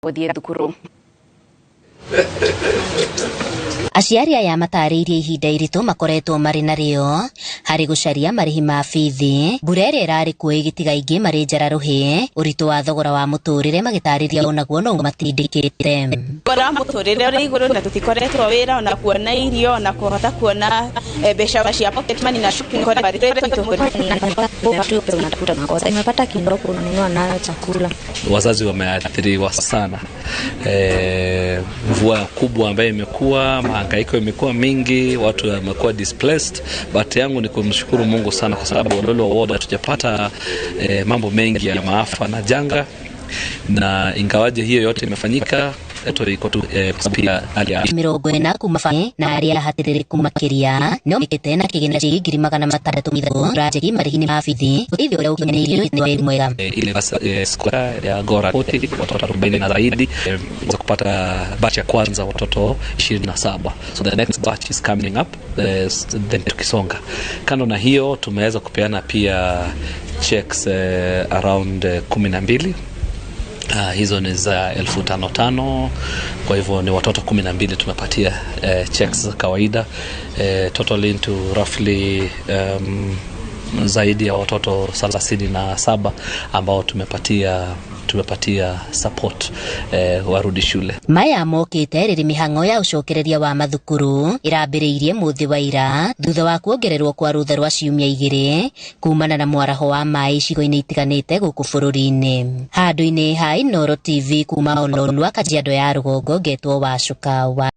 Gũthiĩ thukuru. Aciari aya matariirie ihinda iritu makoretwo mari nario hari gucaria marihi ma bithi, mbura ĩrĩa ĩrarĩ kuo ĩgĩtiga aingĩ marĩ njararuhi, ũritũ wa thogora wa mũtũrĩre magĩtarĩria onaguo no matindĩkĩte. Thogora wa mũtũrĩre ũrĩ igũrũ na tũtikoretwo wĩra ona kuona irio ona kũhota kuona mbeca cia pocket money na shopping nimepata kidogo kununua nayo chakula. Wazazi wameathiriwa sana. Mvua kubwa ambayo imekuwa, mahangaiko imekuwa mingi, watu wamekuwa displaced, but yangu ni kumshukuru Mungu sana kwa sababu Ondolo Ward hatujapata mambo mengi ya maafa na janga, na ingawaje hiyo yote imefanyika iko tu pia hali ya mirongo ĩna kuma bamĩrĩ na arĩa hatirĩrĩku makĩria no mĩkĩte na kĩgĩna ngiri magana matandatũ mithatũ rajeki marĩhi-inĩ ma bithi ũteithio ũrĩa ũkinyanĩirio nĩ wĩra mwega. Ile skola ya Gora Koti watoto 40 na zaidi za kupata batch ya kwanza watoto 27, so the next batch is coming up then tukisonga. Kando na hiyo tumeweza kupeana pia checks around 12. Hizo ni za 5,500, kwa hivyo ni watoto 12 tumepatia checks za kawaida, total into roughly zaidi ya watoto 37 ambao tumepatia support warudi shule. Maya mokite rĩrĩ mĩhang'o ya ũcokereria wa mathukuru ĩrambĩrĩirie mũthĩ wa ira thutha wa kuongererwo kwa rutha rwa ciumia 2 kumana na mwaraho wa maĩ icigo-inĩ itiganĩte gũkũ bũrũri-inĩ. Handũ-inĩ ha Inooro TV kuma Ololua, Kajiado ya Rũgongo, ngetwo Wacuka wa